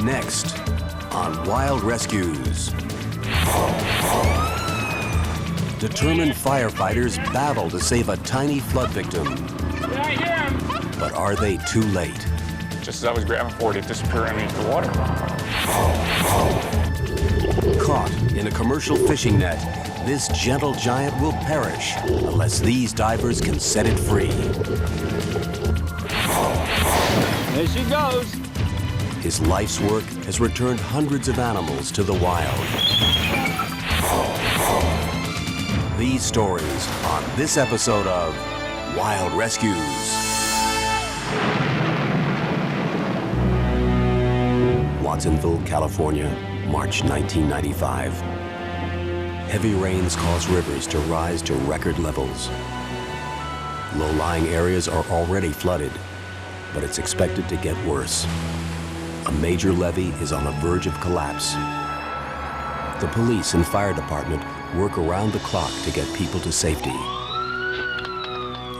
Next on Wild Rescues. Determined firefighters battle to save a tiny flood victim. Yeah, I hear him. But are they too late? Just as I was grabbing for it, it disappeared underneath the water. Caught in a commercial fishing net, this gentle giant will perish unless these divers can set it free. There she goes. His life's work has returned hundreds of animals to the wild. These stories on this episode of Wild Rescues. Watsonville, California, March 1995. Heavy rains cause rivers to rise to record levels. Low-lying areas are already flooded, but it's expected to get worse. A major levee is on the verge of collapse. The police and fire department work around the clock to get people to safety.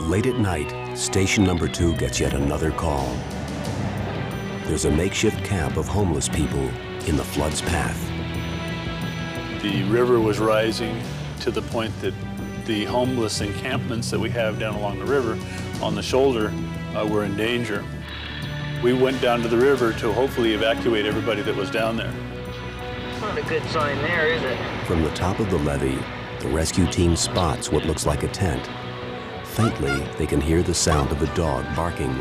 Late at night, station number 2 gets yet another call. There's a makeshift camp of homeless people in the flood's path. The river was rising to the point that the homeless encampments that we have down along the river on the shoulder were in danger. We went down to the river to hopefully evacuate everybody that was down there. Not a good sign there, is it? From the top of the levee, the rescue team spots what looks like a tent. Faintly, they can hear the sound of a dog barking.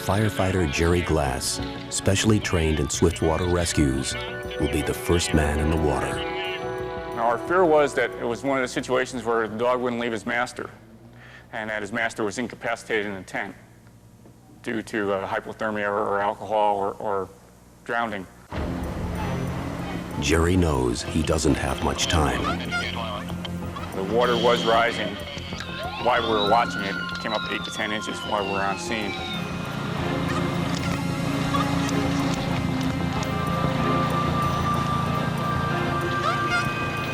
Firefighter Gerry, specially trained in swiftwater rescues, will be the first man in the water. Now, our fear was that it was one of the situations where the dog wouldn't leave his master, and that his master was incapacitated in the tent due to hypothermia or alcohol or drowning. Gerry knows he doesn't have much time. The water was rising. While we were watching it, it came up 8 to 10 inches while we were on scene.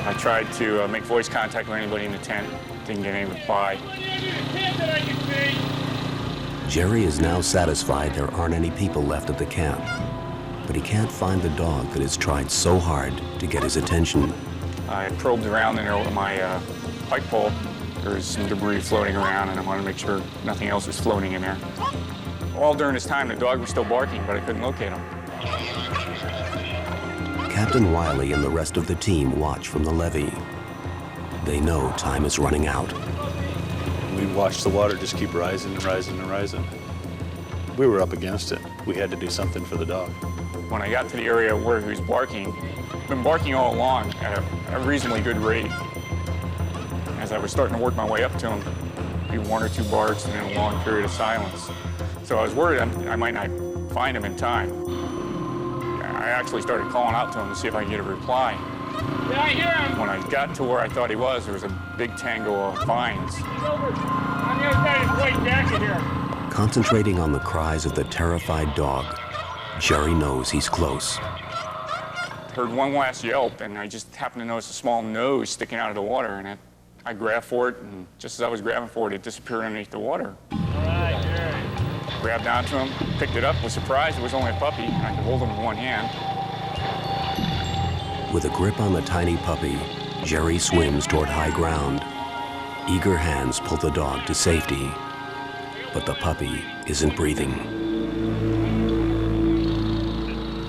I tried to make voice contact with anybody in the tent. Didn't get any reply. Gerry is now satisfied there aren't any people left at the camp, but he can't find the dog that has tried so hard to get his attention. I probed around in there with my pike pole. There was some debris floating around, and I wanted to make sure nothing else was floating in there. All during this time, the dog was still barking, but I couldn't locate him. Captain Wiley and the rest of the team watch from the levee. They know time is running out. We watched the water just keep rising and rising and rising. We were up against it. We had to do something for the dog. When I got to the area where he was barking, he'd been barking all along at a reasonably good rate. As I was starting to work my way up to him, be 1 or 2 barks and then a long period of silence. So I was worried I might not find him in time. I actually started calling out to him to see if I could get a reply. Yeah, I hear him. When I got to where I thought he was, there was a big tangle of vines. He's over on the other side of his white jacket here. Concentrating on the cries of the terrified dog, Gerry knows he's close. Heard one last yelp, and I just happened to notice a small nose sticking out of the water, and I grabbed for it, and just as I was grabbing for it, it disappeared underneath the water. All right, Gerry. Grabbed onto him, picked it up, was surprised it was only a puppy, and I could hold him with one hand. With a grip on the tiny puppy, Gerry swims toward high ground. Eager hands pull the dog to safety, but the puppy isn't breathing.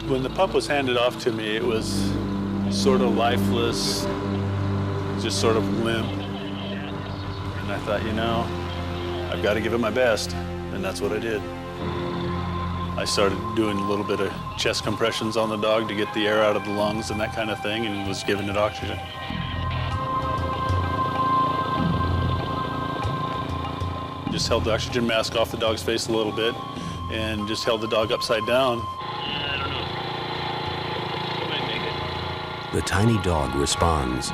When the pup was handed off to me, it was sort of lifeless, just sort of limp. And I thought, you know, I've got to give it my best, and that's what I did. I started doing a little bit of chest compressions on the dog to get the air out of the lungs and that kind of thing, and was giving it oxygen. Just held the oxygen mask off the dog's face a little bit and just held the dog upside down. The tiny dog responds,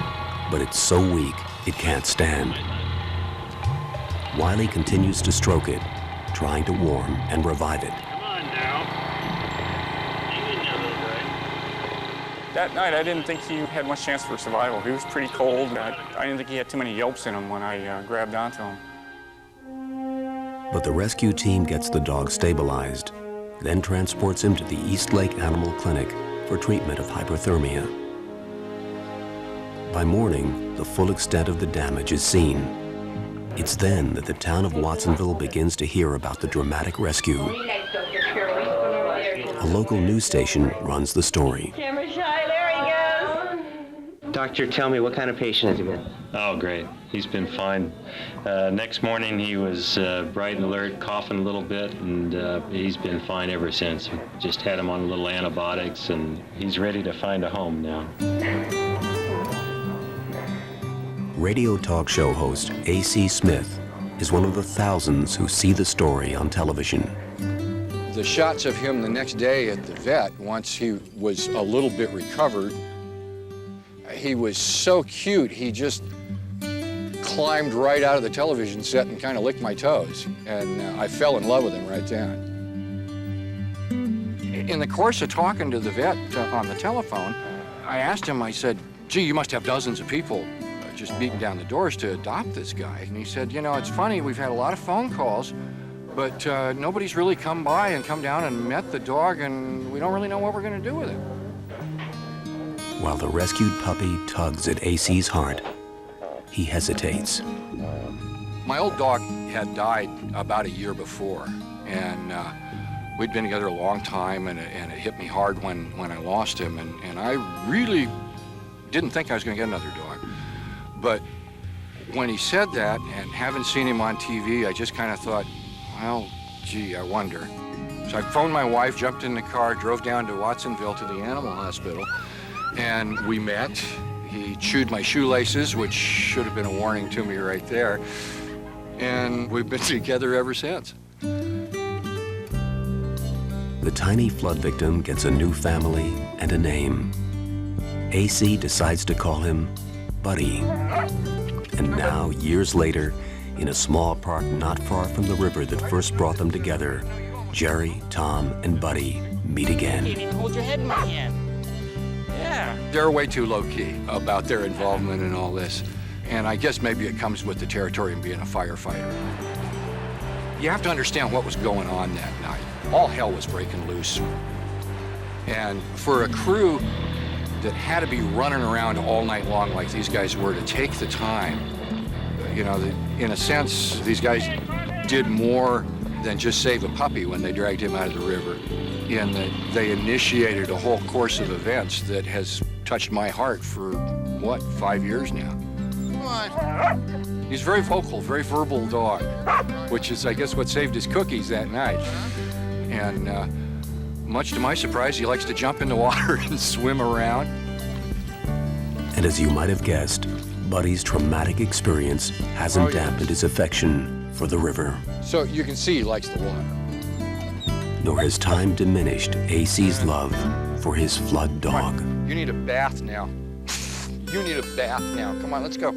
but it's so weak it can't stand. Wiley continues to stroke it, trying to warm and revive it. That night, I didn't think he had much chance for survival. He was pretty cold. I didn't think he had too many yelps in him when I grabbed onto him. But the rescue team gets the dog stabilized then transports him to the East Lake Animal Clinic for treatment of hypothermia. By morning, the full extent of the damage is seen. It's then that the town of Watsonville begins to hear about the dramatic rescue. A local news station runs the story. Camera shy, there he goes. Doctor, tell me, what kind of patient has he been? Oh, great. He's been fine. Next morning, he was bright and alert, coughing a little bit, and he's been fine ever since. We just had him on a little antibiotics, and he's ready to find a home now. Radio talk show host A.C. Smith is one of the thousands who see the story on television. The shots of him the next day at the vet, once he was a little bit recovered, he was so cute, he just climbed right out of the television set and kind of licked my toes. And I fell in love with him right then. In the course of talking to the vet on the telephone, I asked him, I said, gee, you must have dozens of people just beating down the doors to adopt this guy. And he said, you know, it's funny, we've had a lot of phone calls, but nobody's really come by and come down and met the dog, and we don't really know what we're going to do with him. While the rescued puppy tugs at A.C.'s heart, he hesitates. My old dog had died about a year before, and we'd been together a long time, and it hit me hard when I lost him, and I really didn't think I was going to get another dog. But when he said that, and having seen him on TV, I just kind of thought, well, gee, I wonder. So I phoned my wife, jumped in the car, drove down to Watsonville to the animal hospital, and we met. He chewed my shoelaces, which should have been a warning to me right there, and we've been together ever since. The tiny flood victim gets a new family and a name. A.C. decides to call him Buddy. And now, years later, in a small park not far from the river that first brought them together, Gerry, Tom, and Buddy meet again. You can't even hold your head in my hand. Yeah. They're way too low-key about their involvement in all this. And I guess maybe it comes with the territory and being a firefighter. You have to understand what was going on that night. All hell was breaking loose. And for a crew that had to be running around all night long like these guys were, to take the time, you know, in a sense, these guys did more than just save a puppy when they dragged him out of the river, in that they initiated a whole course of events that has touched my heart for, what, 5 years now. Come on. He's very vocal, very verbal dog, which is, I guess, what saved his cookies that night. And much to my surprise, he likes to jump in the water and swim around. And as you might have guessed, Buddy's traumatic experience hasn't dampened his affection for the river. So you can see he likes the water. Nor has time diminished A.C.'s love for his flood dog. You need a bath now. You need a bath now. Come on, let's go.